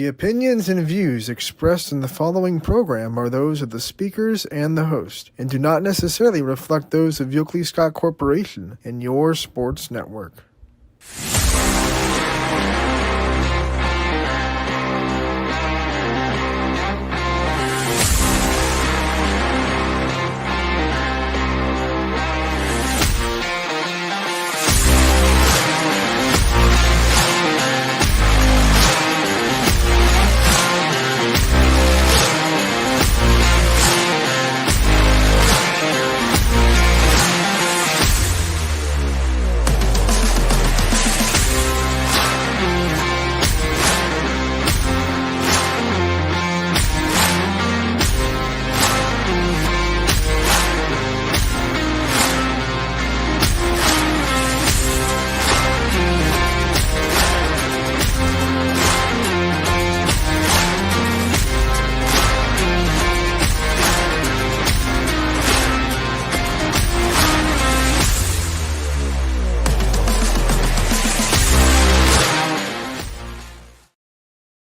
The opinions and views expressed in the following program are those of the speakers and the host, and do not necessarily reflect those of Yoakley Scott Corporation and your sports network.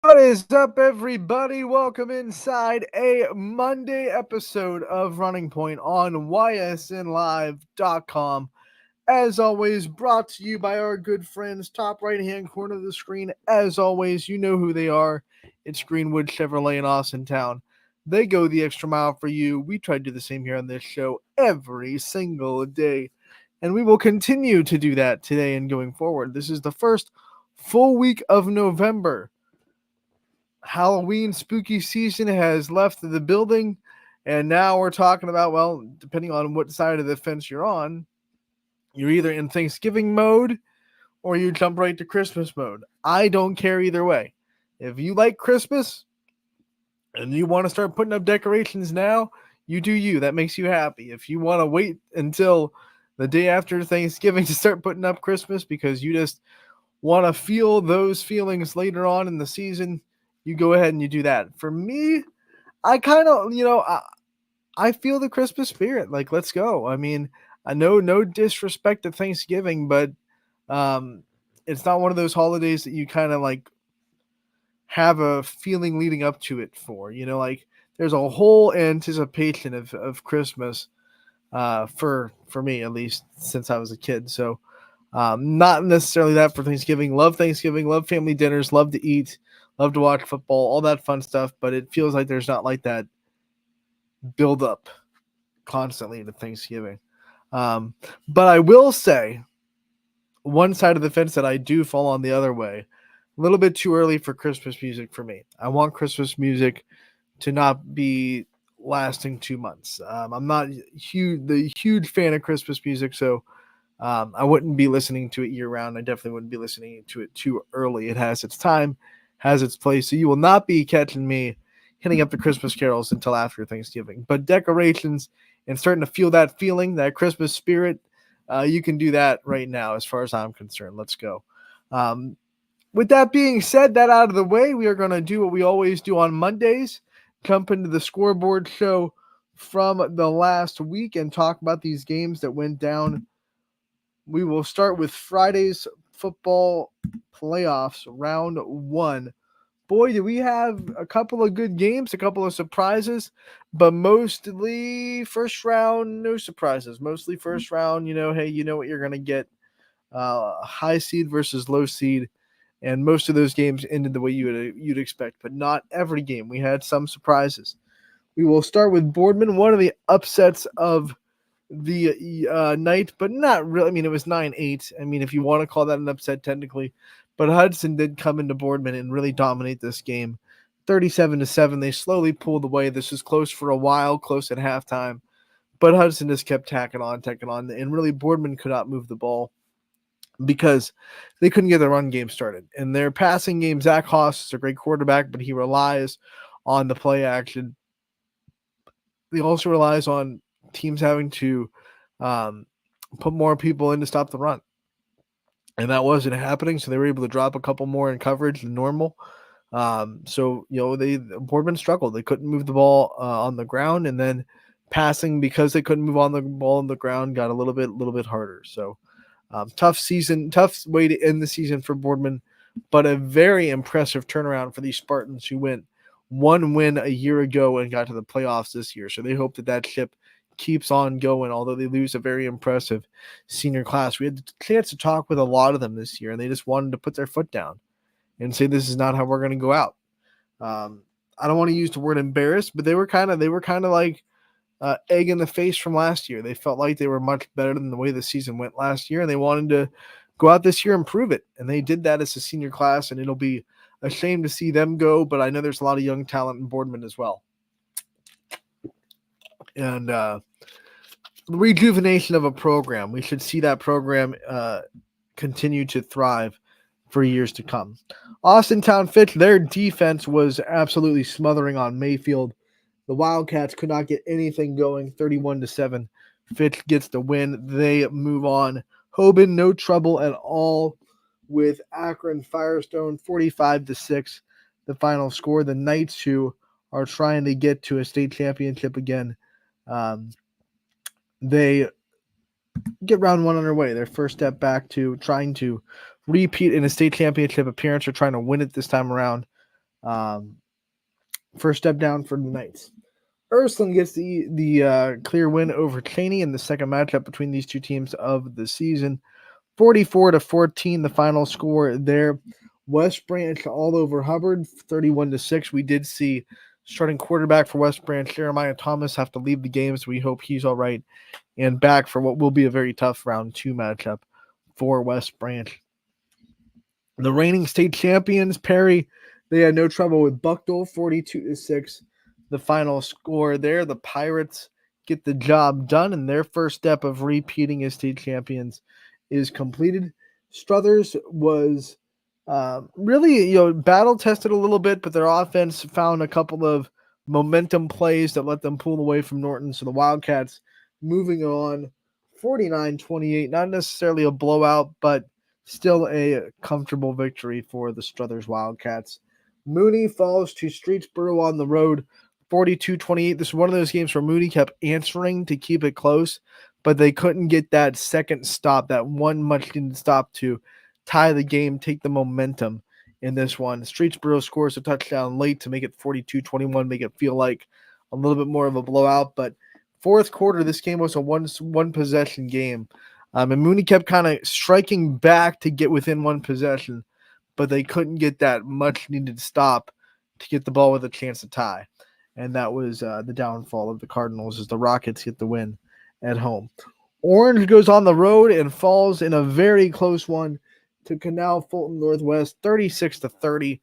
What is up, everybody? Welcome inside a Monday episode of Running Point on ysnlive.com. As always, brought to you by our good friends, top right-hand corner of the screen. As always, you know who they are. It's Greenwood Chevrolet in Austintown. They go the extra mile for you. We try to do the same here on this show every single day, and we will continue to do that today and going forward. This is the first full week of November. Halloween spooky season has left the building, and now we're talking about, well, depending on what side of the fence you're on, you're either in Thanksgiving mode or you jump right to Christmas mode. I don't care either way. If you like Christmas and you want to start putting up decorations now, you do you. That makes you happy. If you want to wait until the day after Thanksgiving to start putting up Christmas because you just want to feel those feelings later on in the season, you go ahead and you do that. For me, I kind of, I feel the Christmas spirit. Like, let's go. I mean, I know no disrespect to Thanksgiving, but it's not one of those holidays that you kind of like have a feeling leading up to it for. Like there's a whole anticipation of Christmas for me, at least since I was a kid. So not necessarily that for Thanksgiving. Love Thanksgiving, love family dinners, love to eat, love to watch football, all that fun stuff, but it feels like there's not like that build up constantly to Thanksgiving. But I will say one side of the fence that I do fall on the other way, a little bit too early for Christmas music for me. I want Christmas music to not be lasting 2 months. I'm not the huge fan of Christmas music, so I wouldn't be listening to it year round. I definitely wouldn't be listening to it too early. It has its time, has its place. So you will not be catching me hitting up the Christmas carols until after Thanksgiving. But decorations and starting to feel that feeling, that Christmas spirit, you can do that right now as far as I'm concerned. Let's go. With that being said, that out of the way, we are going to do what we always do on Mondays, jump into the scoreboard show from the last week and talk about these games that went down. We will start with Friday's football playoffs, round 1. Boy, do we have a couple of good games, a couple of surprises, but mostly first round, no surprises. Mostly first round, hey, you know what you're going to get. High seed versus low seed, and most of those games ended the way you'd expect, but not every game. We had some surprises. We will start with Boardman, one of the upsets of the night, but not really. I mean, it was 9-8. I mean, if you want to call that an upset technically, but Hudson did come into Boardman and really dominate this game. 37-7. They slowly pulled away. This was close for a while, close at halftime, but Hudson just kept tacking on, and really Boardman could not move the ball because they couldn't get their run game started. In their passing game, Zach Haas is a great quarterback, but he relies on the play action. He also relies on teams having to put more people in to stop the run. And that wasn't happening, so they were able to drop a couple more in coverage than normal. Boardman struggled. They couldn't move the ball on the ground, and then passing, because they couldn't move on the ball on the ground, got a little bit harder. So tough way to end the season for Boardman. but a very impressive turnaround for these Spartans who went one win a year ago and got to the playoffs this year. So they hope that that ship keeps on going, although they lose a very impressive senior class. We had the chance to talk with a lot of them this year, and they just wanted to put their foot down and say this is not how we're going to go out. I don't want to use the word embarrassed, but they were kind of like egg in the face from last year. They felt like they were much better than the way the season went last year, and they wanted to go out this year and prove it. And they did that as a senior class, and it'll be a shame to see them go, but I know there's a lot of young talent in Boardman as well. And the rejuvenation of a program, we should see that program continue to thrive for years to come. Austintown Fitch, their defense was absolutely smothering on Mayfield. The Wildcats could not get anything going, 31-7. Fitch gets the win. They move on. Hoban, no trouble at all with Akron Firestone, 45-6. The final score. The Knights, who are trying to get to a state championship again, they get round one on their way. Their first step back to trying to repeat in a state championship appearance or trying to win it this time around. First step down for the Knights. Ursuline gets the clear win over Cheney in the second matchup between these two teams of the season. 44-14, the final score there. West Branch all over Hubbard, 31-6. We did see starting quarterback for West Branch, Jeremiah Thomas, have to leave the game, so we hope he's all right and back for what will be a very tough round 2 matchup for West Branch. The reigning state champions, Perry, they had no trouble with Buckdale, 42-6. The final score there. The Pirates get the job done, and their first step of repeating as state champions is completed. Struthers was really, battle tested a little bit, but their offense found a couple of momentum plays that let them pull away from Norton. So the Wildcats moving on 49-28, not necessarily a blowout, but still a comfortable victory for the Struthers Wildcats. Mooney falls to Streetsboro on the road, 42-28. This is one of those games where Mooney kept answering to keep it close, but they couldn't get that second stop, that one much needed stop to tie the game, take the momentum in this one. Streetsboro scores a touchdown late to make it 42-21, make it feel like a little bit more of a blowout, but fourth quarter, this game was a one possession game. And Mooney kept kind of striking back to get within one possession, but they couldn't get that much needed stop to get the ball with a chance to tie. And that was the downfall of the Cardinals as the Rockets get the win at home. Orange goes on the road and falls in a very close one to Canal Fulton Northwest, 36-30.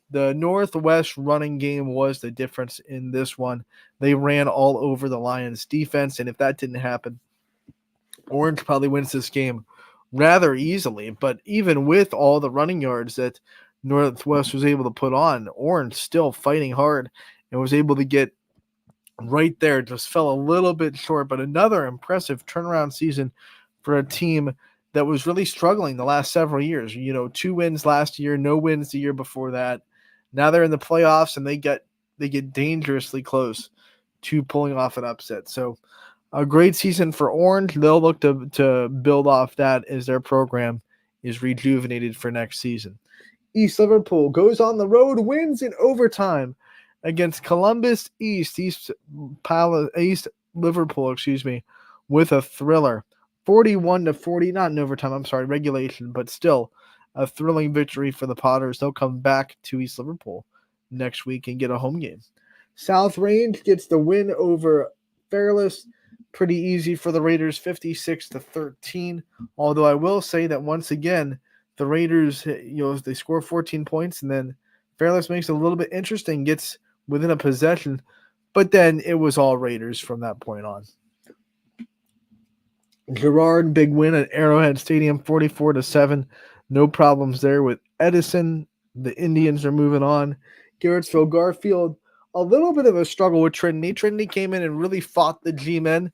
The Northwest running game was the difference in this one. They ran all over the Lions defense, and if that didn't happen, Orange probably wins this game rather easily. But even with all the running yards that Northwest was able to put on, Orange still fighting hard and was able to get right there. Just fell a little bit short, but another impressive turnaround season for a team that was really struggling the last several years. 2 wins last year, no wins the year before that. Now they're in the playoffs and they get dangerously close to pulling off an upset. So a great season for Orange. They'll look to build off that as their program is rejuvenated for next season. East Liverpool goes on the road, wins in overtime against Columbus East Liverpool, with a thriller. 41-40, not in overtime, regulation, but still a thrilling victory for the Potters. They'll come back to East Liverpool next week and get a home game. South Range gets the win over Fairless. Pretty easy for the Raiders, 56-13. Although I will say that once again, the Raiders, they score 14 points, and then Fairless makes it a little bit interesting, gets within a possession, but then it was all Raiders from that point on. Girard, big win at Arrowhead Stadium, 44-7. No problems there with Edison. The Indians are moving on. Garrettsville Garfield, a little bit of a struggle with Trinity. Trinity came in and really fought the G-men,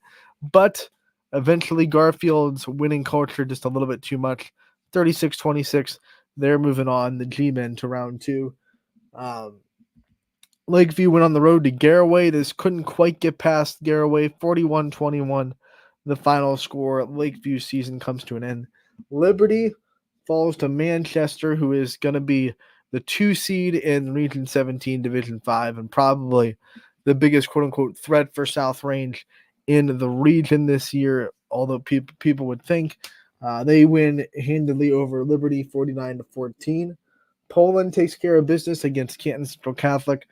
but eventually Garfield's winning culture just a little bit too much. 36-26. They're moving on, the G-men, to round 2. Lakeview went on the road to Garaway. This couldn't quite get past Garaway. 41-21. The final score. Lakeview season comes to an end. Liberty falls to Manchester, who is going to be the 2 seed in Region 17, Division 5, and probably the biggest quote-unquote threat for South Range in the region this year, although people would think. They win handedly over Liberty 49-14. Poland takes care of business against Canton Central Catholic.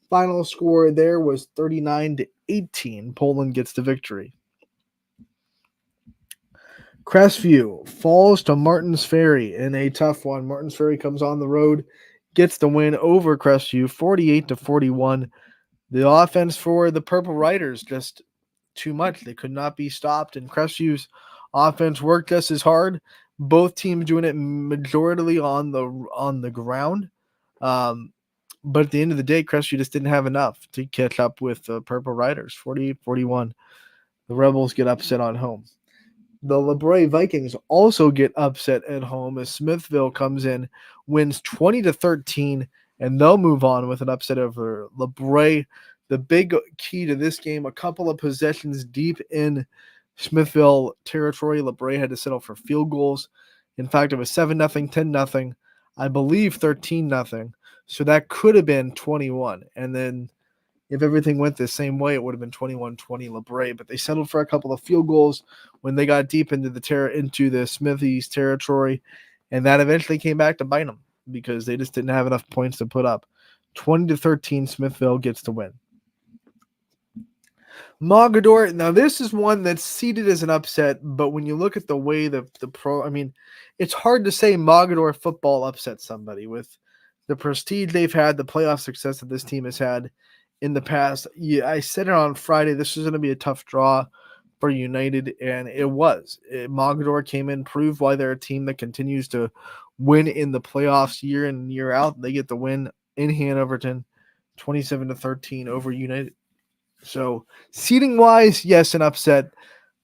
Final score there was 39-18. Poland gets the victory. Crestview falls to Martins Ferry in a tough one. Martins Ferry comes on the road, gets the win over Crestview 48-41. The offense for the Purple Riders just too much. They could not be stopped, and Crestview's offense worked just as hard. Both teams doing it majorly on the ground. But at the end of the day, Crestview just didn't have enough to catch up with the Purple Riders. 48-41. The Rebels get upset on home. The LeBray Vikings also get upset at home as Smithville comes in, wins 20-13, and they'll move on with an upset over LeBray. The big key to this game, a couple of possessions deep in Smithville territory, LeBray had to settle for field goals. In fact, it was 7-0, 10-0, I believe 13-0. So that could have been 21. And then if everything went the same way, it would have been 21-20 LeBray. But they settled for a couple of field goals when they got deep into the Smithies territory, and that eventually came back to bite them because they just didn't have enough points to put up. 20-13, Smithville gets the win. Mogador, now this is one that's seeded as an upset, but when you look at the way it's hard to say Mogador football upset somebody with the prestige they've had, the playoff success that this team has had in the past. Yeah, I said it on Friday. This was going to be a tough draw for United, and it was. Mogador came in, proved why they're a team that continues to win in the playoffs year in and year out. They get the win in Hanoverton, 27-13 over United. So seeding wise, yes, an upset,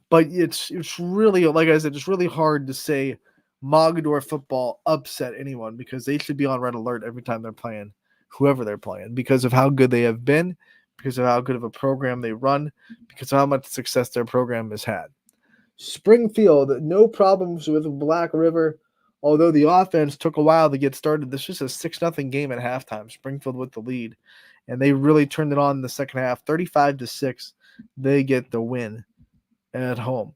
but it's really, like I said, it's really hard to say Mogador football upset anyone because they should be on red alert every time they're playing whoever they're playing because of how good they have been, because of how good of a program they run, because of how much success their program has had. Springfield, no problems with Black River, although the offense took a while to get started. This was a 6-0 game at halftime. Springfield with the lead, and they really turned it on in the second half. 35-6, they get the win at home.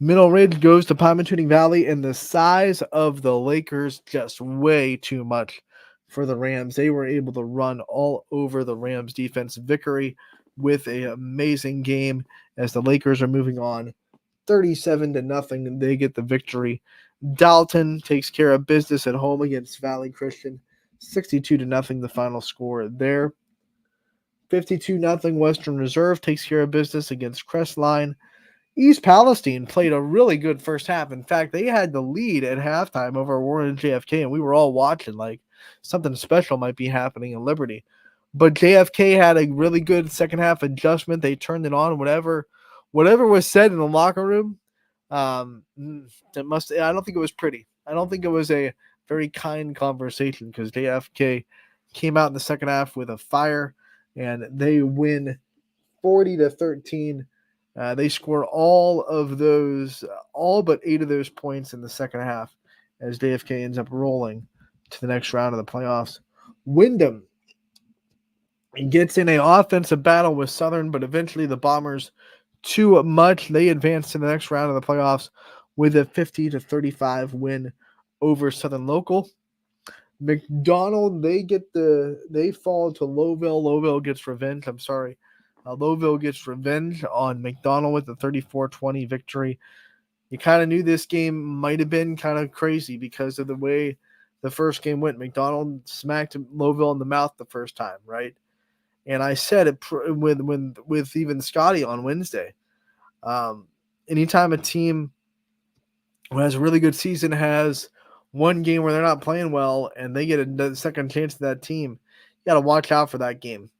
Middle Ridge goes to Pymatuning Valley, and the size of the Lakers just way too much for the Rams. They were able to run all over the Rams defense. Vickery with an amazing game as the Lakers are moving on 37-0, and they get the victory. Dalton takes care of business at home against Valley Christian, 62-0 the final score there. 52-0 Western Reserve takes care of business against Crestline. East Palestine played a really good first half. In fact, they had the lead at halftime over Warren and JFK, and we were all watching like something special might be happening in Liberty. But JFK had a really good second half adjustment. They turned it on. Whatever was said in the locker room, I don't think it was pretty. I don't think it was a very kind conversation because JFK came out in the second half with a fire, and they win 40-13. They score all but 8 of those points in the second half as JFK ends up rolling to the next round of the playoffs. Wyndham gets in an offensive battle with Southern, but eventually the Bombers, too much. They advance to the next round of the playoffs with a 50-35 win over Southern Local. McDonald, they fall to Lowville. Lowville gets revenge. Lowville gets revenge on McDonald with a 34-20 victory. You kind of knew this game might have been kind of crazy because of the way the first game went. McDonald smacked Lowville in the mouth the first time, right? And I said it with even Scotty on Wednesday. Anytime a team who has a really good season has one game where they're not playing well and they get a second chance to that team, you got to watch out for that game.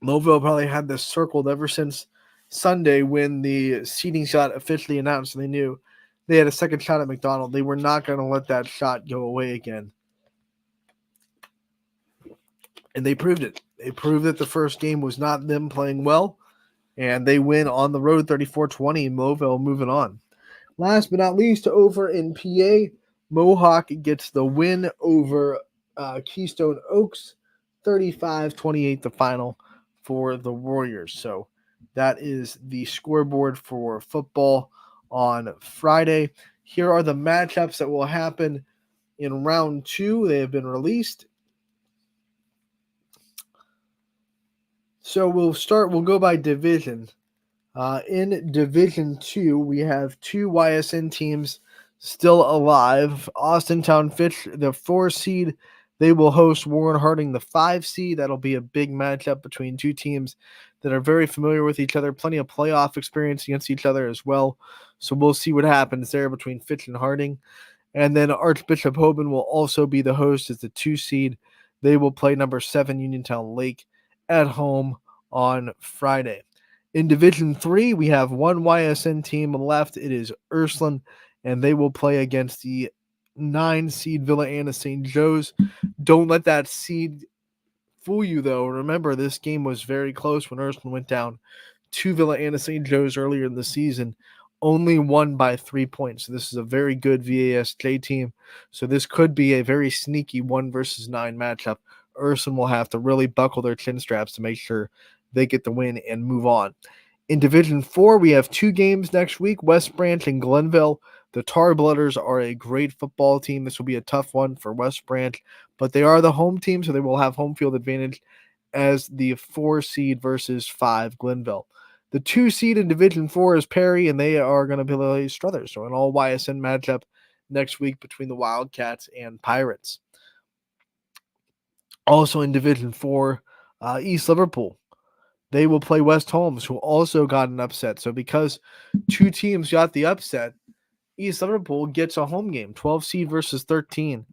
Lowville probably had this circled ever since Sunday when the seeding shot officially announced. And they knew they had a second shot at McDonald. They were not going to let that shot go away again. And they proved it. They proved that the first game was not them playing well. And they win on the road 34-20. Lowville moving on. Last but not least, over in PA, Mohawk gets the win over Keystone Oaks, 35-28 the final for the Warriors. So that is the scoreboard for football on Friday. Here are the matchups that will happen in round 2. They have been released. So we'll go by division. In Division 2, we have 2 YSN teams still alive. Austintown Fitch, the 4 seed, they will host Warren Harding, the 5 seed. That'll be a big matchup between two teams that are very familiar with each other, plenty of playoff experience against each other as well. So we'll see what happens there between Fitch and Harding. And then Archbishop Hoban will also be the host as the 2 seed. They will play number 7 Uniontown Lake at home on Friday. In Division 3, we have one YSN team left. It is Ursuline, and they will play against the 9 seed Villa Anna St. Joe's. Don't let that seed fool you, though. Remember, this game was very close when Ursuline went down to Villa Anna St. Joe's earlier in the season. Only won by 3 points. So this is a very good VASJ team. So this could be a very sneaky 1 versus 9 matchup. Ursuline will have to really buckle their chin straps to make sure they get the win and move on. In Division 4, we have 2 games next week, West Branch and Glenville. The Tar Blooders are a great football team. This will be a tough one for West Branch, but they are the home team, so they will have home field advantage as the 4 seed versus 5 Glenville. The 2 seed in Division 4 is Perry, and they are going to play Struthers. So an all YSN matchup next week between the Wildcats and Pirates. Also in Division 4, East Liverpool. They will play West Holmes, who also got an upset. So because 2 teams got the upset, East Liverpool gets a home game, 12 seed versus 13.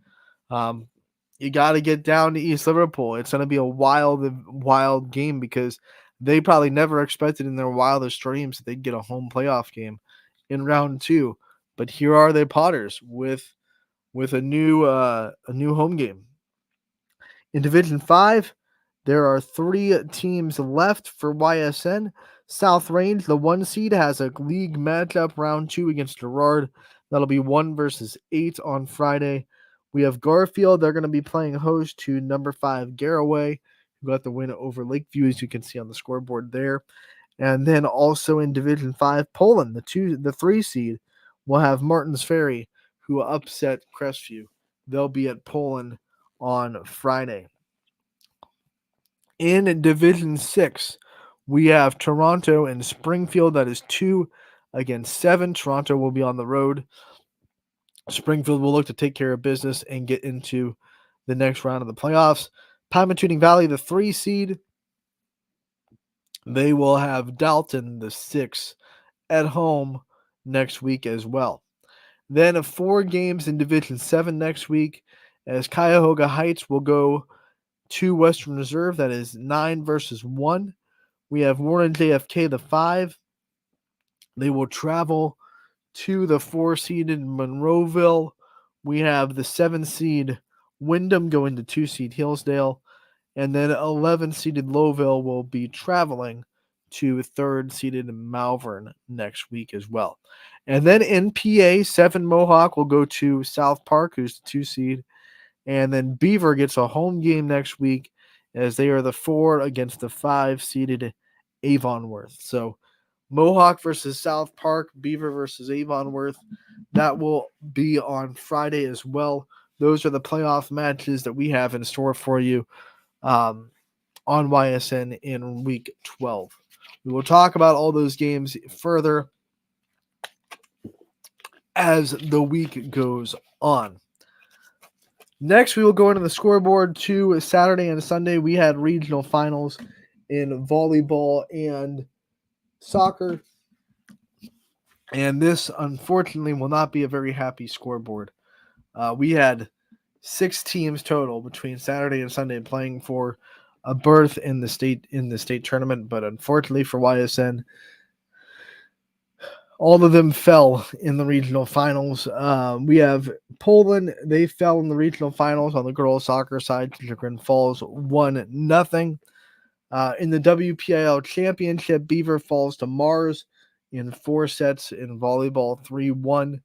You got to get down to East Liverpool. It's going to be a wild game because they probably never expected in their wildest dreams that they'd get a home playoff game in round 2. But here are the Potters with a new home game. In Division 5, there are 3 teams left for YSN. South Range, the 1 seed, has a league matchup round 2 against Girard. That'll be 1 versus 8 on Friday. We have Garfield. They're going to be playing host to number 5 Garaway, who got the win over Lakeview, as you can see on the scoreboard there. And then also in Division 5, Poland, the 3 seed, will have Martins Ferry, who upset Crestview. They'll be at Poland on Friday. In Division 6, we have Toronto and Springfield. That is 2 against 7. Toronto will be on the road. Springfield will look to take care of business and get into the next round of the playoffs. Pymatuning Valley, the 3 seed, they will have Dalton, the 6, at home next week as well. Then 4 games in Division 7 next week, as Cuyahoga Heights will go to Western Reserve. That is 9 versus 1. We have Warren JFK, the 5. They will travel to the 4-seeded Monroeville. We have the 7-seed Wyndham going to 2-seed Hillsdale. And then 11-seeded Lowville will be traveling to 3rd-seeded Malvern next week as well. And then in PA, 7 Mohawk will go to South Park, who's the 2 seed. And then Beaver gets a home game next week as they are the 4 against the 5-seeded Avonworth. So Mohawk versus South Park, Beaver versus Avonworth. That will be on Friday as well. Those are the playoff matches that we have in store for you on YSN in Week 12. We will talk about all those games further as the week goes on. Next, we will go into the scoreboard to Saturday and Sunday. We had regional finals in volleyball and soccer. And this, unfortunately, will not be a very happy scoreboard. We had 6 teams total between Saturday and Sunday playing for a berth in the state tournament, but unfortunately for YSN, all of them fell in the regional finals. We have Poland. They fell in the regional finals on the girls' soccer side. Chagrin Falls 1-0. In the WPIL championship, Beaver falls to Mars in 4 sets in volleyball 3-1.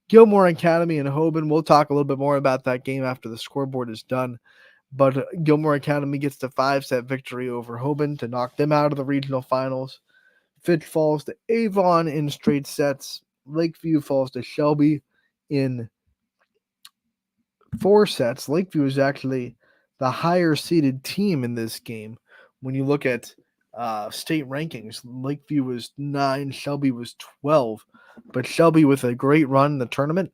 Gilmore Academy and Hoban, we'll talk a little bit more about that game after the scoreboard is done. But Gilmore Academy gets the 5-set victory over Hoban to knock them out of the regional finals. Fitch falls to Avon in straight sets. Lakeview falls to Shelby in 4 sets. Lakeview is actually the higher seeded team in this game. When you look at state rankings, Lakeview was 9, Shelby was 12. But Shelby with a great run in the tournament,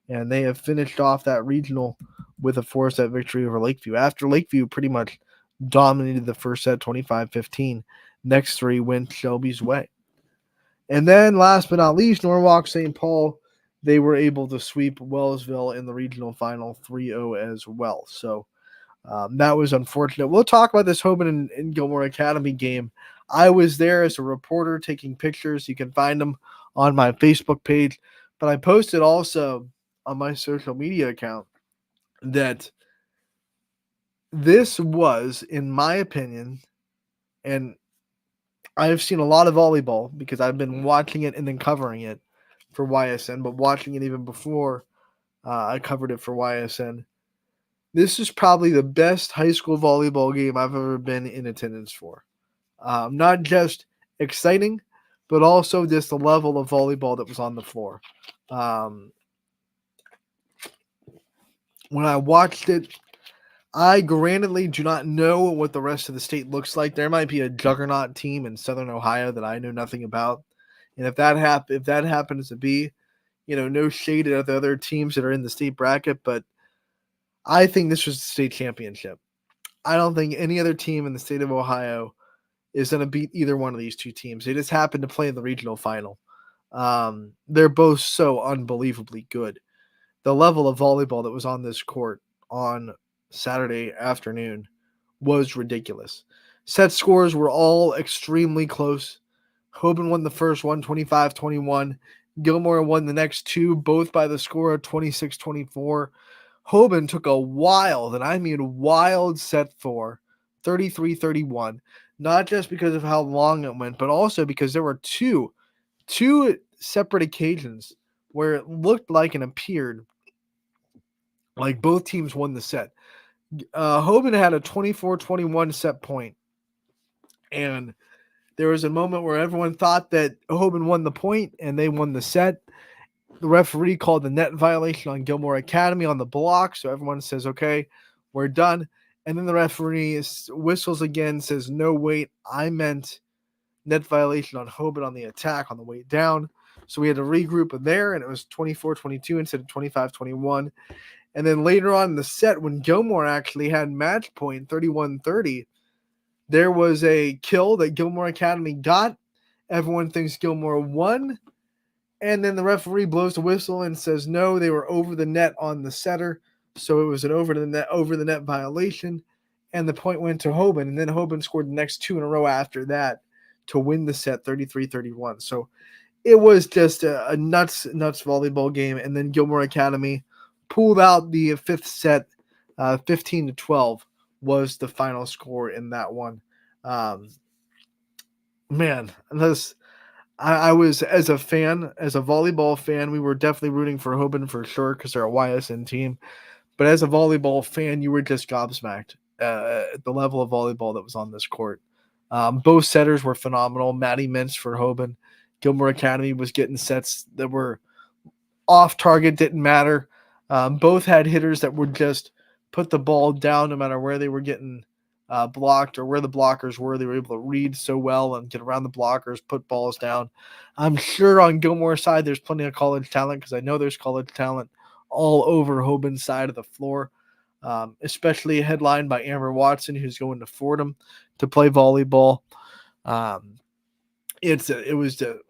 and they have finished off that regional with a 4-set victory over Lakeview. After Lakeview pretty much dominated the first set 25-15, next 3 went Shelby's way. And then last but not least, Norwalk St. Paul, they were able to sweep Wellsville in the regional final 3-0 as well. So that was unfortunate. We'll talk about this Hoban and Gilmore Academy game. I was there as a reporter taking pictures. You can find them on my Facebook page. But I posted also on my social media account that this was, in my opinion, and I have seen a lot of volleyball because I've been watching it and then covering it for YSN, but watching it even before I covered it for YSN. This is probably the best high school volleyball game I've ever been in attendance for. Not just exciting, but also just the level of volleyball that was on the floor. When I watched it, I grantedly do not know what the rest of the state looks like. There might be a juggernaut team in Southern Ohio that I know nothing about. And if that happens to be, no shade at the other teams that are in the state bracket, but I think this was the state championship. I don't think any other team in the state of Ohio is going to beat either one of these two teams. They just happened to play in the regional final. They're both so unbelievably good. The level of volleyball that was on this court on Saturday afternoon was ridiculous. Set scores were all extremely close. Hoban won the first one, 25-21. Gilmore won the next 2, both by the score of 26-24. Hoban took a wild, and I mean wild set 4, 33-31. Not just because of how long it went, but also because there were two separate occasions where it looked like and appeared like both teams won the set. Hoban had a 24-21 set point, and there was a moment where everyone thought that Hoban won the point and they won the set. The referee called the net violation on Gilmore Academy on the block, so everyone says, okay, we're done. And then the referee whistles again, says, no, wait, I meant net violation on Hoban on the attack on the way down. So we had to regroup there, and it was 24-22 instead of 25-21. And then later on in the set, when Gilmore actually had match point 31-30, there was a kill that Gilmore Academy got. Everyone thinks Gilmore won. And then the referee blows the whistle and says, no, they were over the net on the setter. So it was an over the net violation. And the point went to Hoban. And then Hoban scored the next 2 in a row after that to win the set 33-31. So it was just a nuts volleyball game. And then Gilmore Academy pulled out the 5th set, 15-12 was the final score in that one. Man, I was, as a volleyball fan, we were definitely rooting for Hoban for sure because they're a YSN team. But as a volleyball fan, you were just gobsmacked at the level of volleyball that was on this court. Both setters were phenomenal. Maddie Mintz for Hoban. Gilmore Academy was getting sets that were off target, didn't matter. Both had hitters that would just put the ball down no matter where they were getting blocked or where the blockers were. They were able to read so well and get around the blockers, put balls down. I'm sure on Gilmore's side there's plenty of college talent because I know there's college talent all over Hoban's side of the floor, especially headlined by Amber Watson, who's going to Fordham to play volleyball. I think it was the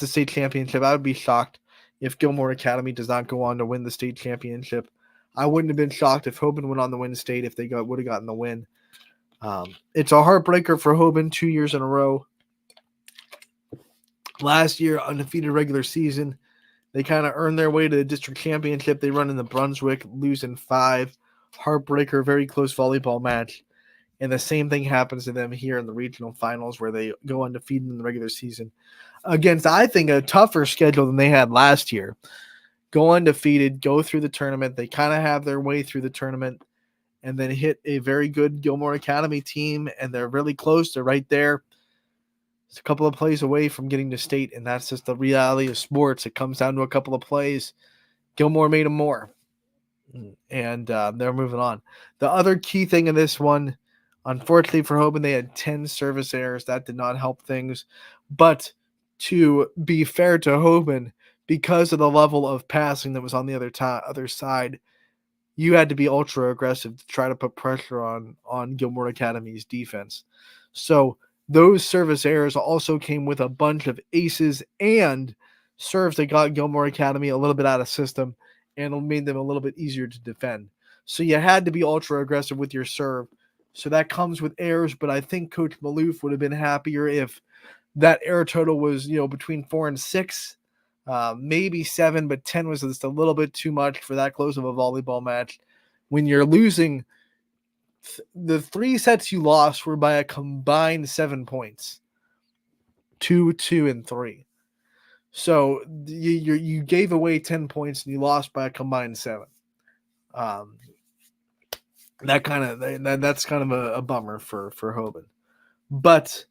state championship. I would be shocked if Gilmore Academy does not go on to win the state championship. I wouldn't have been shocked if Hoban went on to win state if they would have gotten the win. It's a heartbreaker for Hoban 2 years in a row. Last year, undefeated regular season. They kind of earned their way to the district championship. They run into Brunswick, losing 5. Heartbreaker, very close volleyball match. And the same thing happens to them here in the regional finals where they go undefeated in the regular season against, I think, a tougher schedule than they had last year. Go undefeated, go through the tournament. They kind of have their way through the tournament and then hit a very good Gilmore Academy team, and they're really close. They're right there. It's a couple of plays away from getting to state, and that's just the reality of sports. It comes down to a couple of plays. Gilmore made them more, and they're moving on. The other key thing in this one, unfortunately for Hoban, they had 10 service errors. That did not help things. But to be fair to Hoban, because of the level of passing that was on the other side, you had to be ultra aggressive to try to put pressure on Gilmore Academy's defense. So those service errors also came with a bunch of aces and serves that got Gilmore Academy a little bit out of system and made them a little bit easier to defend. So you had to be ultra aggressive with your serve. So that comes with errors, but I think Coach Maloof would have been happier if that error total was, between 4 and 6, maybe 7, but 10 was just a little bit too much for that close of a volleyball match. When you're losing, the 3 sets you lost were by a combined 7 points, 2, 2, and 3. So you gave away 10 points and you lost by a combined 7. That's kind of a bummer for Hoban, but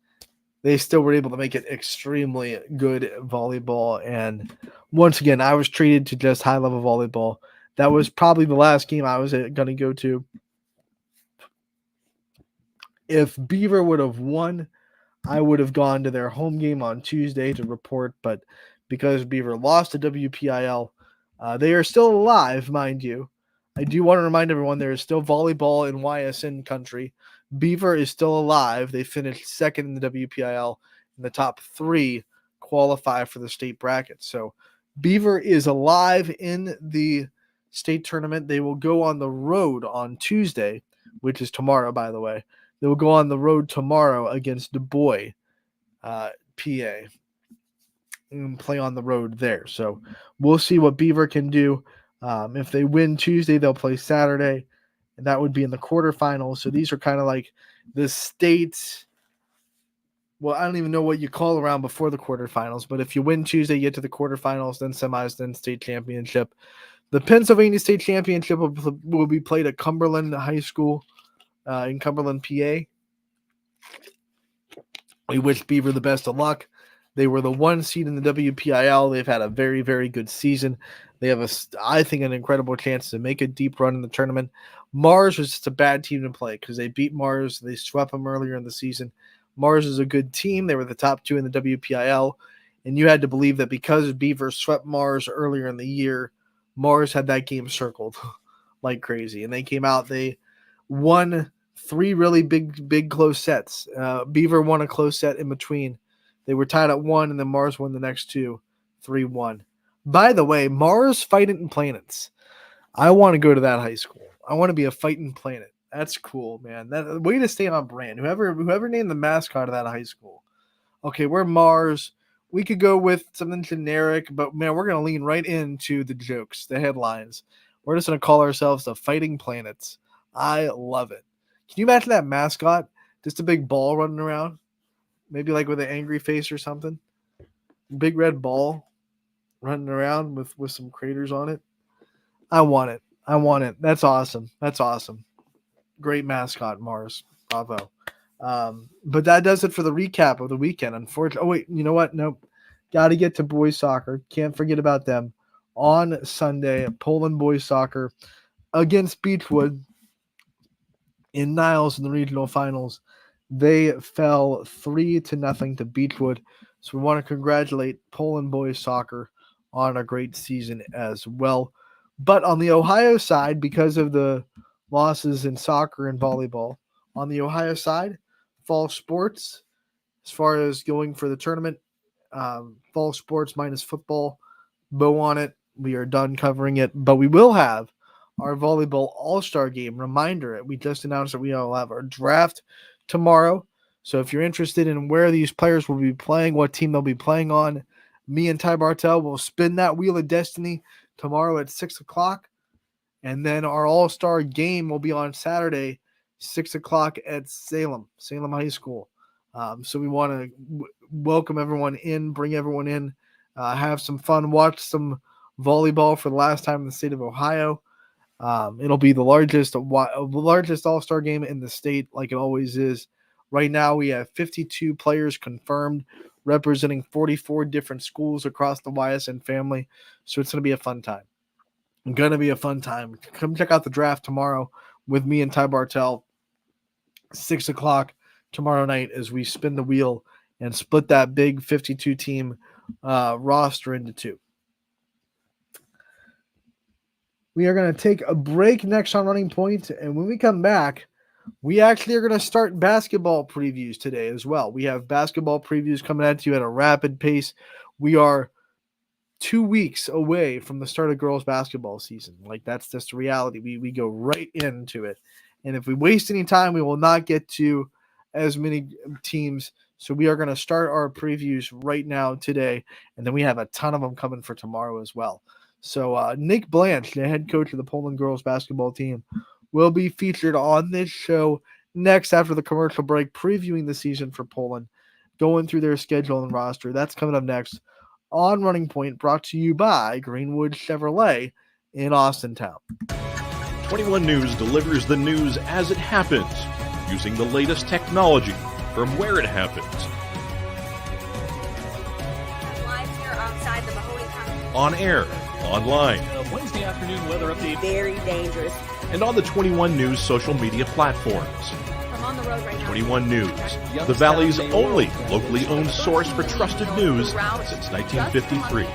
they still were able to make it extremely good volleyball. And once again, I was treated to just high level volleyball. That was probably the last game I was going to go to. If Beaver would have won, I would have gone to their home game on Tuesday to report. But because Beaver lost to WPIL, they are still alive, mind you. I do want to remind everyone there is still volleyball in Ysn country. Beaver is still alive. They finished second in the WPIL, and the top 3 qualify for the state bracket. So Beaver is alive in the state tournament. They will go on the road on Tuesday, which is tomorrow, by the way. They will go on the road tomorrow against Du Bois, PA, and play on the road there. So we'll see what Beaver can do. If they win Tuesday, they'll play Saturday, and that would be in the quarterfinals. So these are kind of like the states. Well, I don't even know what you call around before the quarterfinals, but if you win Tuesday, you get to the quarterfinals, then semis, then state championship. The Pennsylvania State Championship will be played at Cumberland High School in Cumberland, PA. We wish Beaver the best of luck. They were the 1 seed in the WPIL. They've had a very, very good season. They have, I think, an incredible chance to make a deep run in the tournament. Mars was just a bad team to play because they beat Mars. They swept them earlier in the season. Mars is a good team. They were the top 2 in the WPIL. And you had to believe that because Beaver swept Mars earlier in the year, Mars had that game circled like crazy. And they came out, they won 3 really big close sets. Beaver won a close set in between. They were tied at 1, and then Mars won the next 2, 3-1. By the way, Mars Fighting Planets. I want to go to that high school. I want to be a fighting planet. That's cool, man. That way to stay on brand. Whoever named the mascot of that high school. Okay, we're Mars. We could go with something generic, but man, we're gonna lean right into the jokes, the headlines. We're just gonna call ourselves the Fighting Planets. I love it. Can you imagine that mascot? Just a big ball running around? Maybe like with an angry face or something. Big red ball running around with some craters on it. I want it. I want it. That's awesome. That's awesome. Great mascot, Mars. Bravo. But that does it for the recap of the weekend. Unfortunately, oh wait, you know what? Nope. Got to get to boys soccer. Can't forget about them. On Sunday, Poland boys soccer against Beechwood in Niles in the regional finals. They fell 3-0 to Beechwood. So we want to congratulate Poland boys soccer on a great season as well. But on the Ohio side, because of the losses in soccer and volleyball, on the Ohio side, fall sports, as far as going for the tournament, fall sports minus football, bow on it. We are done covering it, but we will have our volleyball all-star game. Reminder, we just announced that we will have our draft tomorrow. So if you're interested in where these players will be playing, what team they'll be playing on, me and Ty Bartel will spin that wheel of destiny tomorrow at 6 o'clock. And then our all-star game will be on Saturday 6 o'clock at Salem High School. So we want to welcome everyone in, bring everyone in, have some fun, watch some volleyball for the last time in the state of Ohio. It'll be the largest all-star game in the state, like it always is. Right now, we have 52 players confirmed, representing 44 different schools across the YSN family. So it's going to be a fun time. Come check out the draft tomorrow with me and Ty Bartell, 6 o'clock tomorrow night, as we spin the wheel and split that big 52-team roster into two. We are going to take a break next on Running Point, and when we come back, we actually are going to start basketball previews today as well. We have basketball previews coming at you at a rapid pace. We are 2 weeks away from the start of girls basketball season. Like, that's just the reality. We go right into it. And if we waste any time, we will not get to as many teams. So we are going to start our previews right now today. And then we have a ton of them coming for tomorrow as well. So Nick Blanche, the head coach of the Poland girls basketball team, will be featured on this show next after the commercial break, previewing the season for Poland, going through their schedule and roster. That's coming up next on Running Point, brought to you by Greenwood Chevrolet in Austintown. 21 News delivers the news as it happens, using the latest technology from where it happens. Live here outside the Mahoney County. On air, online, Wednesday afternoon weather update. Very dangerous. and on the 21 News social media platforms. I'm on the road right now. 21 News, the Valley's only locally owned source for trusted news since 1953.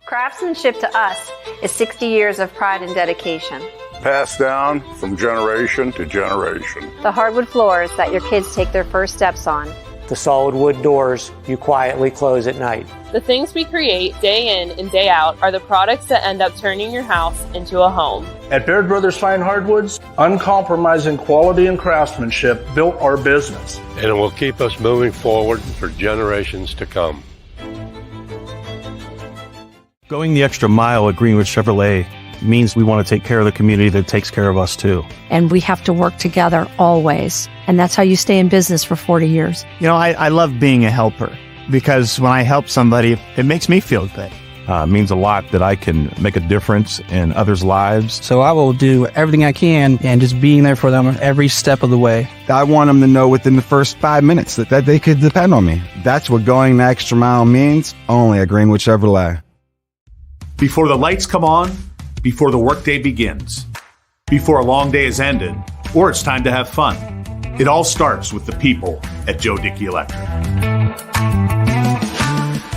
Craftsmanship to us is 60 years of pride and dedication. Passed down from generation to generation. The hardwood floors that your kids take their first steps on. The solid wood doors you quietly close at night. The things we create day in and day out are the products that end up turning your house into a home. At Baird Brothers Fine Hardwoods, uncompromising quality and craftsmanship built our business. And it will keep us moving forward for generations to come. Going the extra mile at Greenwood Chevrolet means we want to take care of the community that takes care of us too. And we have to work together always. And that's how you stay in business for 40 years. You know, I love being a helper because when I help somebody, it makes me feel good. It means a lot that I can make a difference in others' lives. So I will do everything I can and just being there for them every step of the way. I want them to know within the first 5 minutes that they could depend on me. That's what going the extra mile means, only at Greenwood Chevrolet. Before the lights come on, before the workday begins, before a long day is ended, or it's time to have fun, it all starts with the people at Joe Dickey Electric.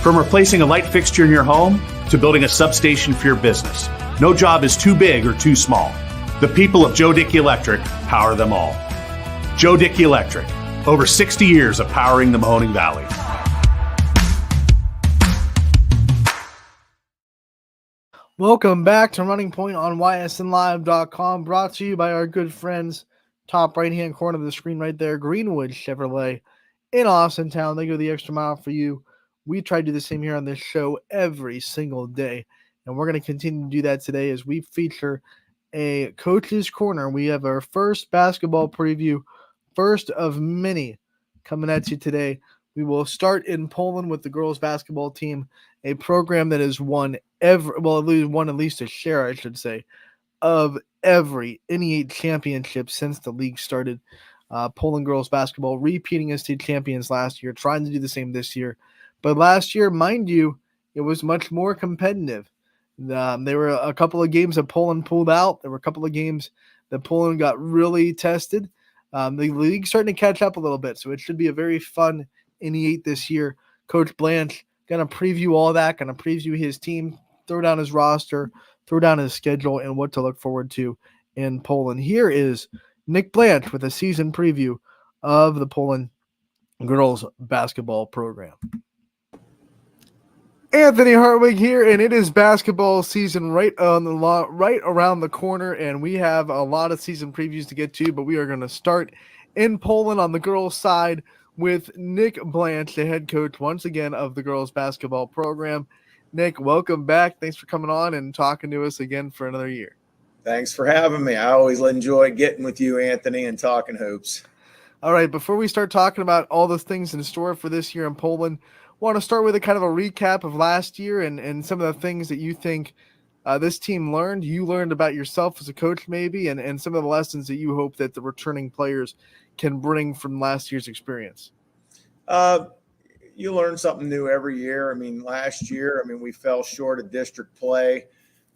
From replacing a light fixture in your home to building a substation for your business, no job is too big or too small. The people of Joe Dickey Electric power them all. Joe Dickey Electric, over 60 years of powering the Mahoning Valley. Welcome back to Running Point on ysnlive.com, brought to you by our good friends, top right-hand corner of the screen right there, Greenwood Chevrolet in Austintown. They go the extra mile for you. We try to do the same here on this show every single day, and we're going to continue to do that today as we feature a Coach's Corner. We have our first basketball preview, first of many coming at you today. We will start in Poland with the girls basketball team, a program that has won at least a share, I should say, of every NE8 championship since the league started. Poland girls basketball repeating as state champions last year, trying to do the same this year. But last year, mind you, it was much more competitive. There were a couple of games that Poland pulled out. There were a couple of games that Poland got really tested. The league's starting to catch up a little bit, so it should be a very fun NE8 this year. Coach Blanche going to preview all that, going to preview his team, throw down his roster, throw down his schedule, and what to look forward to in Poland. Here is Nick Blanche with a season preview of the Poland girls basketball program. Anthony Hartwig here, and it is basketball season right around the corner, and we have a lot of season previews to get to, but we are going to start in Poland on the girls' side with Nick Blanche, the head coach once again of the girls basketball program. Nick, welcome back. Thanks for coming on and talking to us again for another year. Thanks for having me. I always enjoy getting with you, Anthony, and talking hoops. All right, before we start talking about all the things in store for this year in Poland, want to start with a kind of a recap of last year and some of the things that you think this team learned. You learned about yourself as a coach maybe, and some of the lessons that you hope that the returning players can bring from last year's experience. You learn something new every year. I mean, last year, we fell short of district play.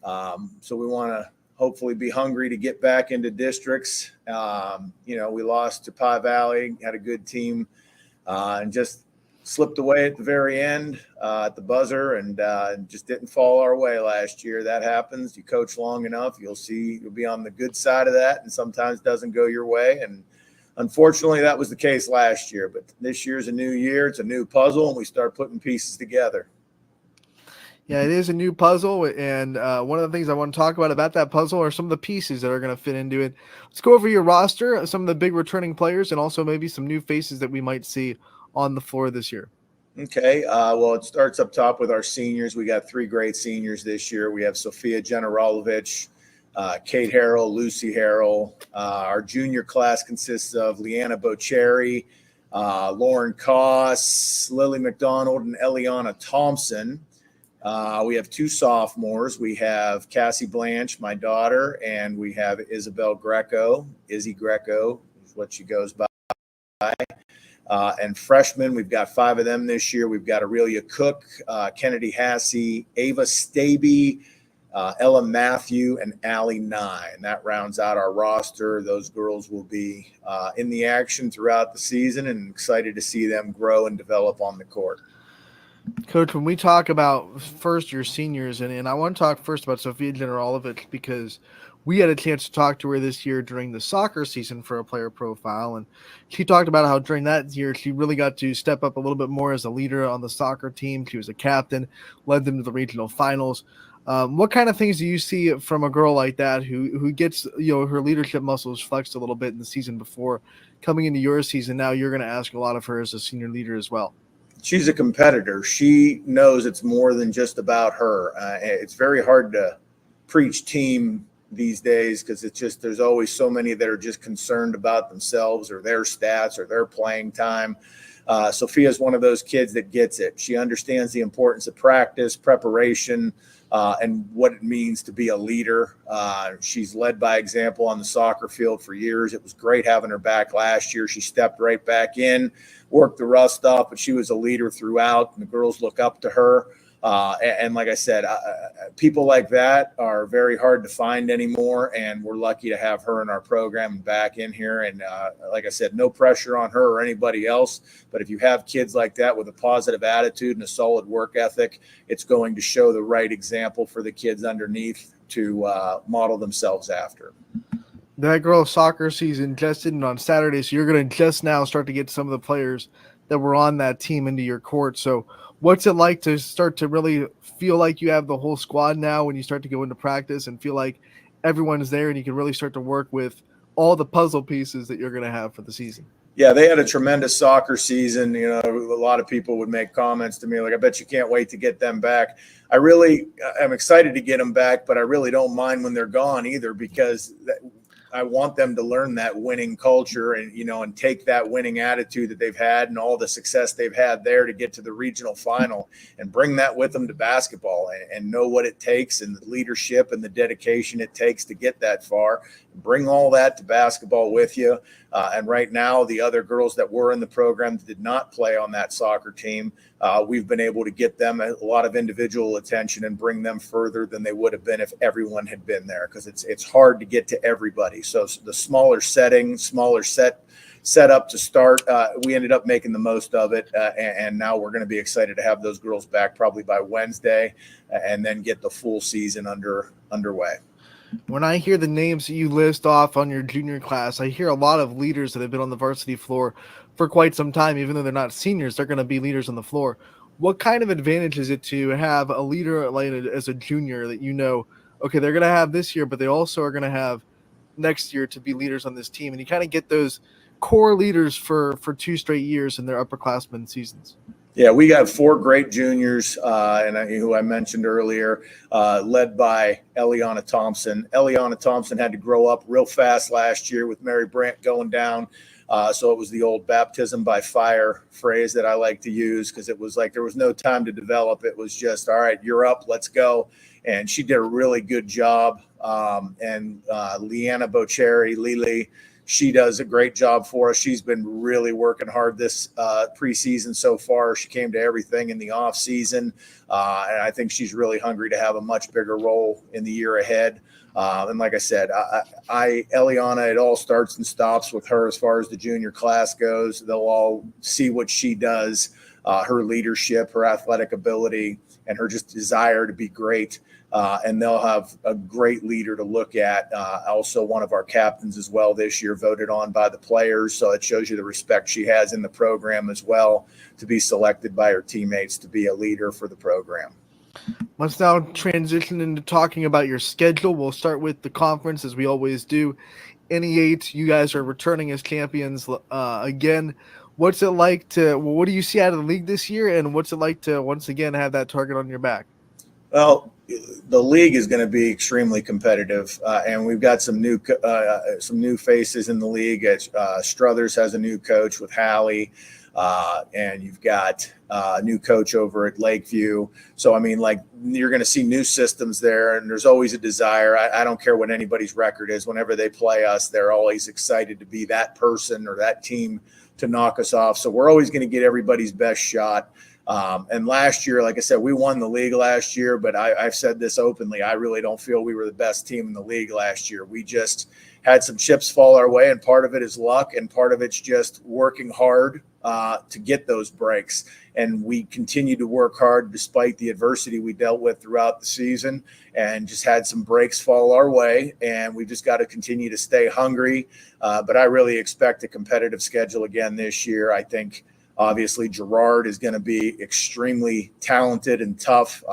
So we want to hopefully be hungry to get back into districts. We lost to Pie Valley, had a good team, and just slipped away at the very end at the buzzer and just didn't fall our way last year. That happens. You coach long enough, you'll be on the good side of that, and sometimes doesn't go your way. And unfortunately, that was the case last year. But this year's a new year. It's a new puzzle, and we start putting pieces together. Yeah, it is a new puzzle, and one of the things I want to talk about that puzzle are some of the pieces that are going to fit into it. Let's go over your roster, some of the big returning players, and also maybe some new faces that we might see on the floor this year. Okay, well, it starts up top with our seniors. We got 3 great seniors this year. We have Sofia Generalovic, Kate Harrell, Lucy Harrell. Our junior class consists of Leanna Bocheri, Lauren Koss, Lily McDonald, and Eliana Thompson. We have 2 sophomores. We have Cassie Blanche, my daughter, and we have Isabel Greco. Izzy Greco is what she goes by. And freshmen, we've got 5 of them this year. We've got Aurelia Cook, Kennedy Hassey, Ava Staby, Ella Matthew, and Allie Nye. And that rounds out our roster. Those girls will be in the action throughout the season, and excited to see them grow and develop on the court. Coach, when we talk about first-year seniors, and I want to talk first about Sofia Generalovic because we had a chance to talk to her this year during the soccer season for a player profile, and she talked about how during that year she really got to step up a little bit more as a leader on the soccer team. She was a captain, led them to the regional finals. What kind of things do you see from a girl like that who gets her leadership muscles flexed a little bit in the season before coming into your season? Now you're going to ask a lot of her as a senior leader as well. She's a competitor. She knows it's more than just about her. It's very hard to preach team these days because there's always so many that are just concerned about themselves or their stats or their playing time. Sophia is one of those kids that gets it. She understands the importance of practice, preparation, and what it means to be a leader. She's led by example on the soccer field for years. It was great having her back last year. She stepped right back in, worked the rust off, but she was a leader throughout, and the girls look up to her. And like I said, people like that are very hard to find anymore, and we're lucky to have her in our program and back in here. And like I said, no pressure on her or anybody else, but if you have kids like that with a positive attitude and a solid work ethic, it's going to show the right example for the kids underneath to model themselves after. That girls' soccer season just ended on Saturday, so you're going to just now start to get some of the players that were on that team into your court. So what's it like to start to really feel like you have the whole squad now when you start to go into practice and feel like everyone's there and you can really start to work with all the puzzle pieces that you're going to have for the season? Yeah, they had a tremendous soccer season. A lot of people would make comments to me like, I bet you can't wait to get them back. I'm excited to get them back, but I really don't mind when they're gone either, because I want them to learn that winning culture and, and take that winning attitude that they've had and all the success they've had there to get to the regional final and bring that with them to basketball and know what it takes and the leadership and the dedication it takes to get that far. Bring all that to basketball with you. And right now, the other girls that were in the program that did not play on that soccer team, we've been able to get them a lot of individual attention and bring them further than they would have been if everyone had been there, because it's hard to get to everybody. So the smaller setting, smaller set up to start, we ended up making the most of it. And now we're going to be excited to have those girls back probably by Wednesday and then get the full season underway. When I hear the names that you list off on your junior class, I hear a lot of leaders that have been on the varsity floor for quite some time. Even though they're not seniors, they're going to be leaders on the floor. What kind of advantage is it to have a leader like as a junior that okay, they're going to have this year, but they also are going to have next year to be leaders on this team, and you kind of get those core leaders for 2 straight years in their upperclassmen seasons? Yeah, we got 4 great juniors, who I mentioned earlier, led by Eliana Thompson. Eliana Thompson had to grow up real fast last year with Mary Brandt going down. So it was the old baptism by fire phrase that I like to use, because it was like there was no time to develop. It was just, all right, you're up, let's go. And she did a really good job. Leanna Bocheri, Lily, she does a great job for us. She's been really working hard this preseason so far. She came to everything in the off season, and I think she's really hungry to have a much bigger role in the year ahead. And like I said, Eliana, it all starts and stops with her as far as the junior class goes. They'll all see what she does, her leadership, her athletic ability, and her just desire to be great. And they'll have a great leader to look at. Also one of our captains as well this year, voted on by the players. So it shows you the respect she has in the program as well, to be selected by her teammates to be a leader for the program. Let's now transition into talking about your schedule. We'll start with the conference, as we always do. NE8, you guys are returning as champions again. What's it like what do you see out of the league this year, and what's it like to once again have that target on your back? Well, the league is going to be extremely competitive, and we've got some new faces in the league. Struthers has a new coach with Hallie, and you've got a new coach over at Lakeview. So, I mean, like, you're going to see new systems there, and there's always a desire. I don't care what anybody's record is. Whenever they play us, they're always excited to be that person or that team to knock us off. So we're always going to get everybody's best shot. And last year, like I said, we won the league last year, but I've said this openly. I really don't feel we were the best team in the league last year. We just had some chips fall our way, and part of it is luck, and part of it's just working hard to get those breaks. And we continue to work hard despite the adversity we dealt with throughout the season, and just had some breaks fall our way. And we just got to continue to stay hungry. But I really expect a competitive schedule again this year. I think obviously Girard is going to be extremely talented and tough.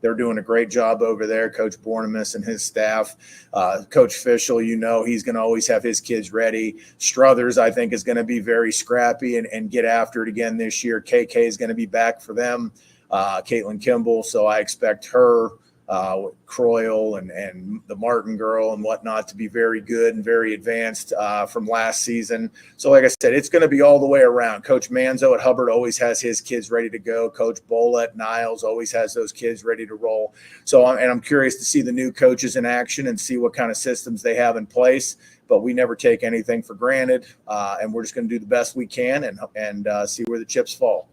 They're doing a great job over there, Coach Bornemus and his staff. Coach Fischel, he's going to always have his kids ready. Struthers, I think, is going to be very scrappy and get after it again this year. KK is going to be back for them, Caitlin Kimball. So I expect her, Croyle and the Martin girl and whatnot to be very good and very advanced from last season. So like I said, it's going to be all the way around. Coach Manzo at Hubbard always has his kids ready to go. Coach Bola at Niles always has those kids ready to roll. So I'm curious to see the new coaches in action and see what kind of systems they have in place. But we never take anything for granted, and we're just going to do the best we can and see where the chips fall.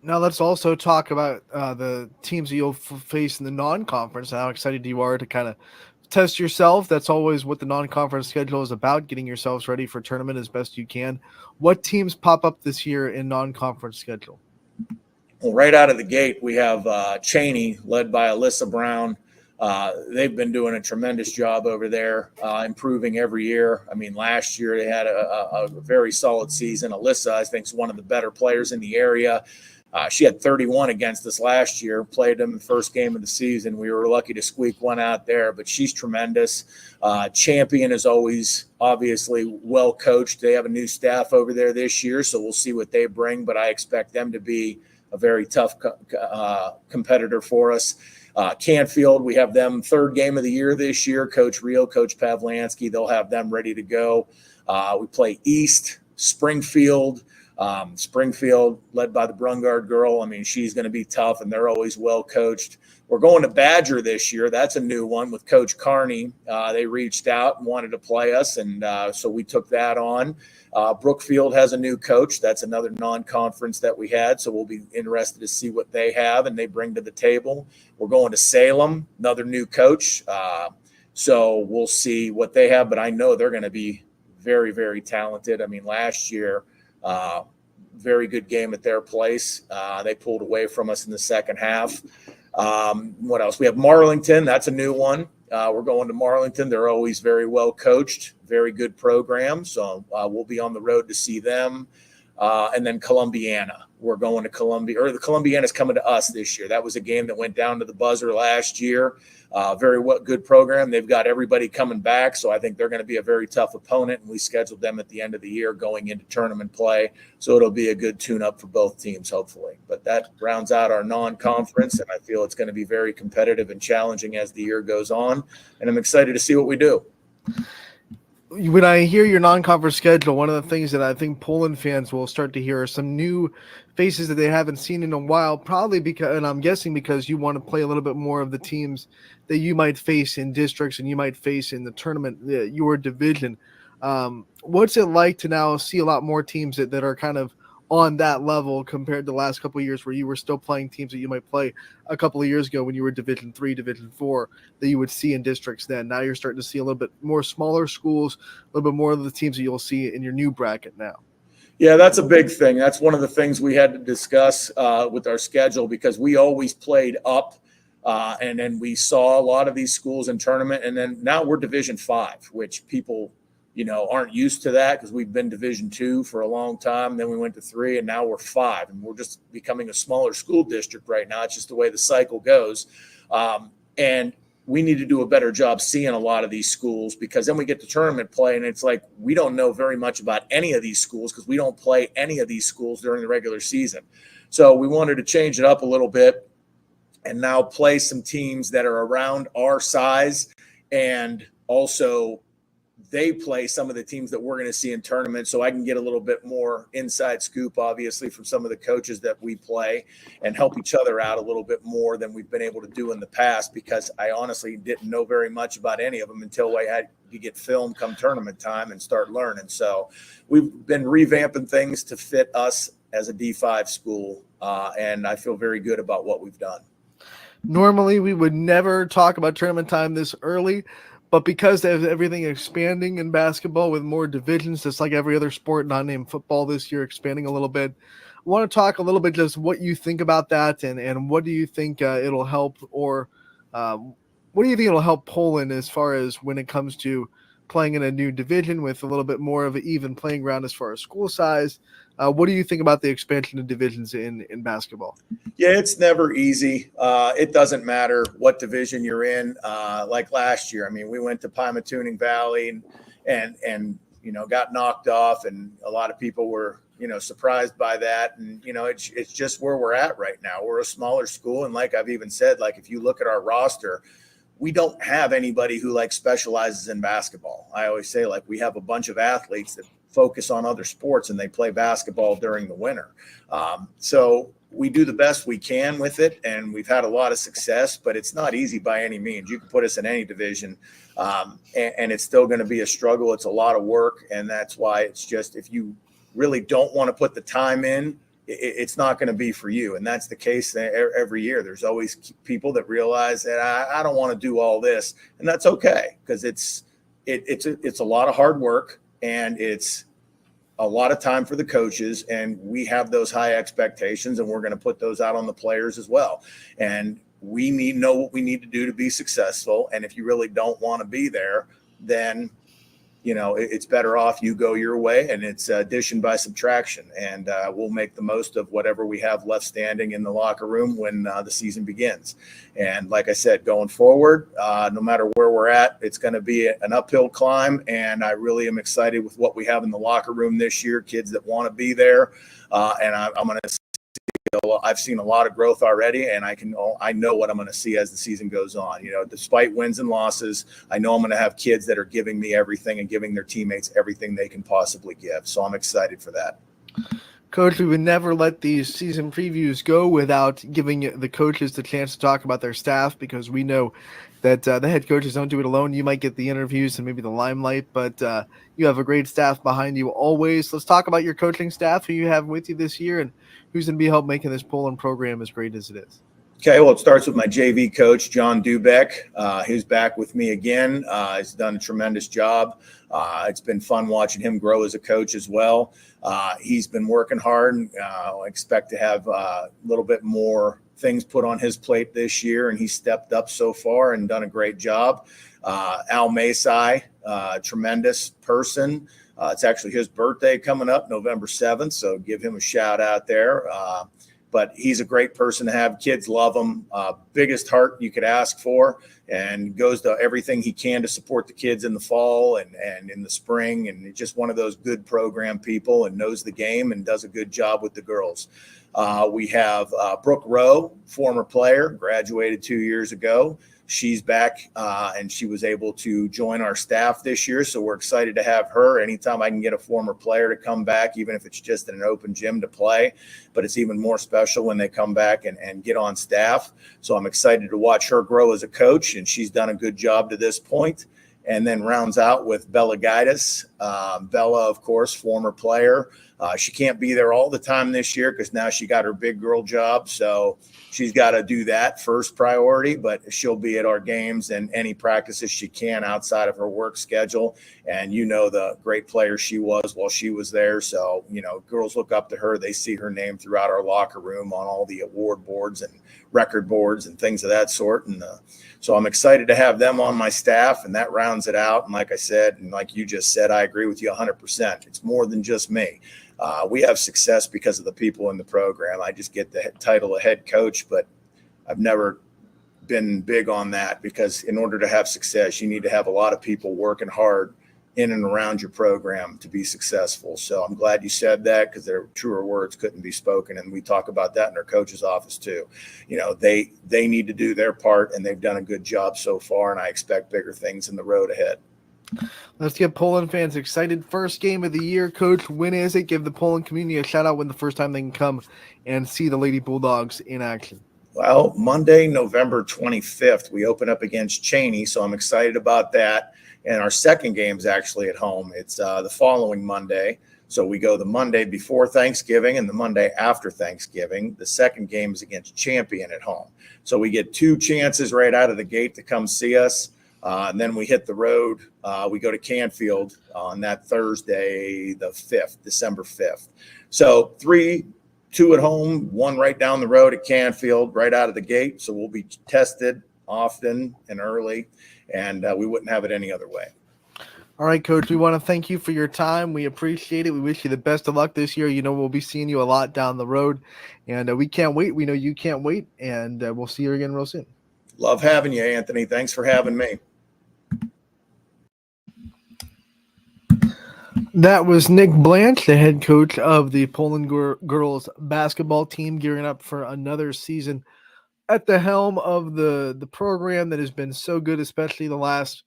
Now let's also talk about the teams that you'll face in the non-conference and how excited you are to kind of test yourself. That's always what the non-conference schedule is about, getting yourselves ready for tournament as best you can. What teams pop up this year in non-conference schedule? Well, right out of the gate, we have Cheney, led by Alyssa Brown. They've been doing a tremendous job over there, improving every year. I mean, last year they had a very solid season. Alyssa, I think, is one of the better players in the area. She had 31 against us last year, played them in the first game of the season. We were lucky to squeak one out there, but she's tremendous. Champion is always obviously well coached. They have a new staff over there this year, so we'll see what they bring, but I expect them to be a very tough competitor for us. Canfield, we have them third game of the year this year. Coach Rio, Coach Pavlansky, they'll have them ready to go. We play East, Springfield. Springfield, led by the Brungard girl. I mean, she's going to be tough, and they're always well coached. We're going to Badger this year. That's a new one with Coach Carney. They reached out and wanted to play us, and so we took that on. Brookfield has a new coach. That's another non-conference that we had, so we'll be interested to see what they have and they bring to the table. We're going to Salem, another new coach. So we'll see what they have, but I know they're going to be very, very talented. I mean, last year, very good game at their place. They pulled away from us in the second half. What else? We have Marlington. That's a new one. We're going to Marlington. They're always very well coached, very good program. So we'll be on the road to see them. and then Columbiana. We're going to Columbia, or the Columbiana's coming to us this year. That was a game that went down to the buzzer last year. Good program. They've got everybody coming back, so I think they're going to be a very tough opponent, and we scheduled them at the end of the year going into tournament play, so it'll be a good tune-up for both teams, hopefully. But that rounds out our non-conference, and I feel it's going to be very competitive and challenging as the year goes on, and I'm excited to see what we do. When I hear your non-conference schedule, one of the things that I think Poland fans will start to hear are some new faces that they haven't seen in a while, probably because, and I'm guessing because you want to play a little bit more of the teams that you might face in districts and you might face in the tournament, your division. What's it like to now see a lot more teams that are kind of on that level compared to the last couple of years where you were still playing teams that you might play a couple of years ago when you were Division 3, Division 4 that you would see in districts then? Now you're starting to see a little bit more smaller schools, a little bit more of the teams that you'll see in your new bracket now. Yeah, that's a big thing. That's one of the things we had to discuss with our schedule, because we always played up, and then we saw a lot of these schools in tournament, and then now we're Division 5, which people aren't used to that because we've been Division 2 for a long time. Then we went to 3, and now we're 5, and we're just becoming a smaller school district right now. It's just the way the cycle goes. And we need to do a better job seeing a lot of these schools, because then we get to tournament play, and it's like we don't know very much about any of these schools because we don't play any of these schools during the regular season. So we wanted to change it up a little bit and now play some teams that are around our size, and also they play some of the teams that we're going to see in tournaments, so I can get a little bit more inside scoop, obviously, from some of the coaches that we play, and help each other out a little bit more than we've been able to do in the past, because I honestly didn't know very much about any of them until I had to get film come tournament time and start learning. So we've been revamping things to fit us as a D5 school, and I feel very good about what we've done. Normally, we would never talk about tournament time this early, but because there's everything expanding in basketball with more divisions, just like every other sport, not named football this year, expanding a little bit, I want to talk a little bit just what you think about that, and what do you think it'll help, or what do you think it'll help Poland as far as when it comes to playing in a new division with a little bit more of an even playing ground as far as school size? What do you think about the expansion of divisions in basketball? Yeah, it's never easy. It doesn't matter what division you're in. Like last year, I mean, we went to Pymatuning Valley and got knocked off, and a lot of people were surprised by that. And it's just where we're at right now. We're a smaller school, and like I've even said, like if you look at our roster, we don't have anybody who specializes in basketball. I always say we have a bunch of athletes that focus on other sports and they play basketball during the winter. So we do the best we can with it, and we've had a lot of success, but it's not easy by any means. You can put us in any division, and it's still going to be a struggle. It's a lot of work, and that's why it's just, if you really don't want to put the time in, it's not going to be for you. And that's the case every year. There's always people that realize that I don't want to do all this, and that's okay, because it's a lot of hard work, and it's a lot of time for the coaches, and we have those high expectations, and we're going to put those out on the players as well. And we need to know what we need to do to be successful. And if you really don't want to be there, then it's better off you go your way, and it's addition by subtraction. And we'll make the most of whatever we have left standing in the locker room when the season begins. And like I said, going forward, no matter where we're at, it's going to be an uphill climb. And I really am excited with what we have in the locker room this year, kids that want to be there. And I'm going to I've seen a lot of growth already, and I know what I'm going to see as the season goes on. Despite wins and losses, I know I'm going to have kids that are giving me everything and giving their teammates everything they can possibly give. So I'm excited for that. Coach, we would never let these season previews go without giving the coaches the chance to talk about their staff, because we know that the head coaches don't do it alone. You might get the interviews and maybe the limelight, but you have a great staff behind you always. Let's talk about your coaching staff, who you have with you this year, and who's going to be help making this Poland program as great as it is. Okay, well, it starts with my JV coach, John Dubeck. He's back with me again. He's done a tremendous job. It's been fun watching him grow as a coach as well. He's been working hard, and I expect to have a little bit more things put on his plate this year, and he's stepped up so far and done a great job. Al Masai, tremendous person. It's actually his birthday coming up November 7th, so give him a shout out there. But he's a great person to have. Kids love him. Biggest heart you could ask for, and goes to everything he can to support the kids in the fall and in the spring. And just one of those good program people, and knows the game and does a good job with the girls. We have Brooke Rowe, former player, graduated 2 years ago. She's back, and she was able to join our staff this year. So we're excited to have her. Anytime I can get a former player to come back, even if it's just in an open gym to play, but it's even more special when they come back and get on staff. So I'm excited to watch her grow as a coach, and she's done a good job to this point. And then rounds out with Bella Guidus. Bella, of course, former player. She can't be there all the time this year because now she got her big girl job. So she's got to do that first priority, but she'll be at our games and any practices she can outside of her work schedule. And the great player she was while she was there. So, girls look up to her. They see her name throughout our locker room on all the award boards and record boards and things of that sort. And so I'm excited to have them on my staff, and that rounds it out. And like I said, and like you just said, I agree with you 100%. It's more than just me. We have success because of the people in the program. I just get the title of head coach, but I've never been big on that, because in order to have success, you need to have a lot of people working hard in and around your program to be successful. So I'm glad you said that, because their truer words couldn't be spoken. And we talk about that in our coach's office too. They need to do their part, and they've done a good job so far. And I expect bigger things in the road ahead. Let's get Poland fans excited. First game of the year, Coach. When is it? Give the Poland community a shout out when the first time they can come and see the Lady Bulldogs in action. Well, Monday, November 25th, we open up against Cheney, so I'm excited about that. And our second game is actually at home. It's the following Monday. So we go the Monday before Thanksgiving and the Monday after Thanksgiving. The second game is against Champion at home. So we get 2 chances right out of the gate to come see us. And then we hit the road. We go to Canfield on that Thursday, the 5th, December 5th. So 2 at home, 1 right down the road at Canfield, right out of the gate. So we'll be tested often and early, and we wouldn't have it any other way. All right, Coach, we want to thank you for your time. We appreciate it. We wish you the best of luck this year. We'll be seeing you a lot down the road, and we can't wait. We know you can't wait, and we'll see you again real soon. Love having you, Anthony. Thanks for having me. That was Nick Blanche, the head coach of the Poland girls basketball team, gearing up for another season at the helm of the program that has been so good, especially the last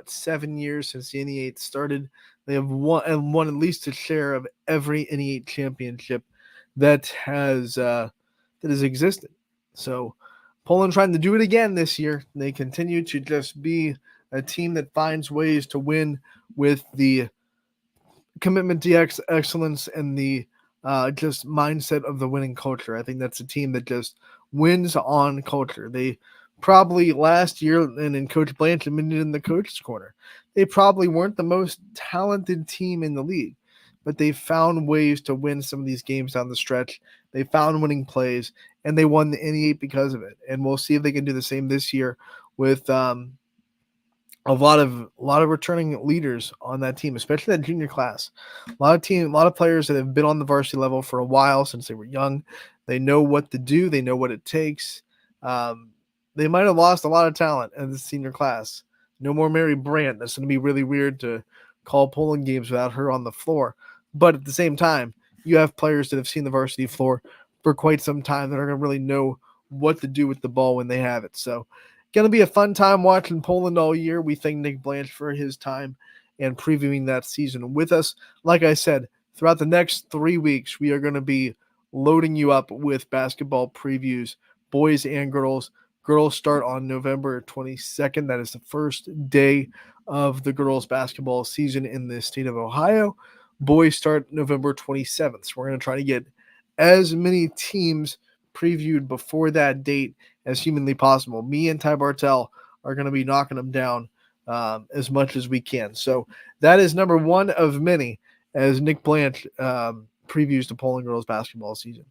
7 years since the NE8 started. They have won at least a share of every NE8 championship that has existed. So Poland trying to do it again this year. They continue to just be a team that finds ways to win with the commitment to excellence and the just mindset of the winning culture. I think that's a team that just wins on culture. They probably last year, and in Coach Blanche admitted in the coach's corner, they probably weren't the most talented team in the league, but they found ways to win some of these games down the stretch. They found winning plays, and they won the NE8 because of it. And we'll see if they can do the same this year with a lot of returning leaders on that team, especially that junior class. A lot of players that have been on the varsity level for a while since they were young. They know what to do. They know what it takes. They might have lost a lot of talent in the senior class. No more Mary Brandt. That's going to be really weird to call Poland games without her on the floor. But at the same time, you have players that have seen the varsity floor for quite some time that are going to really know what to do with the ball when they have it. So going to be a fun time watching Poland all year. We thank Nick Blanche for his time and previewing that season with us. Like I said, throughout the next 3 weeks, we are going to be loading you up with basketball previews, boys and girls. Girls start on November 22nd. That is the first day of the girls basketball season in the state of Ohio. Boys start November 27th. So we're going to try to get as many teams previewed before that date as humanly possible. Me and Ty Bartel are going to be knocking them down as much as we can. So that is number 1 of many as Nick Blanche previews the Poland girls basketball season.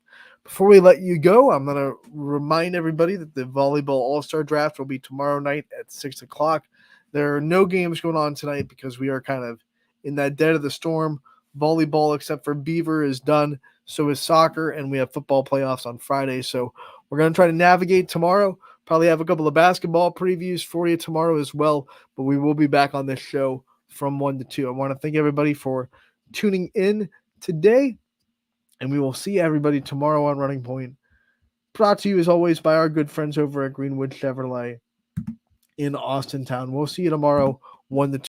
Before we let you go, I'm going to remind everybody that the volleyball all-star draft will be tomorrow night at 6 o'clock. There are no games going on tonight because we are kind of in that dead of the storm. Volleyball, except for Beaver, is done. So is soccer, and we have football playoffs on Friday. So we're going to try to navigate tomorrow. Probably have a couple of basketball previews for you tomorrow as well. But we will be back on this show from 1 to 2. I want to thank everybody for tuning in today. And we will see everybody tomorrow on Running Point. Brought to you, as always, by our good friends over at Greenwood Chevrolet in Austin Town. We'll see you tomorrow, 1 to 2.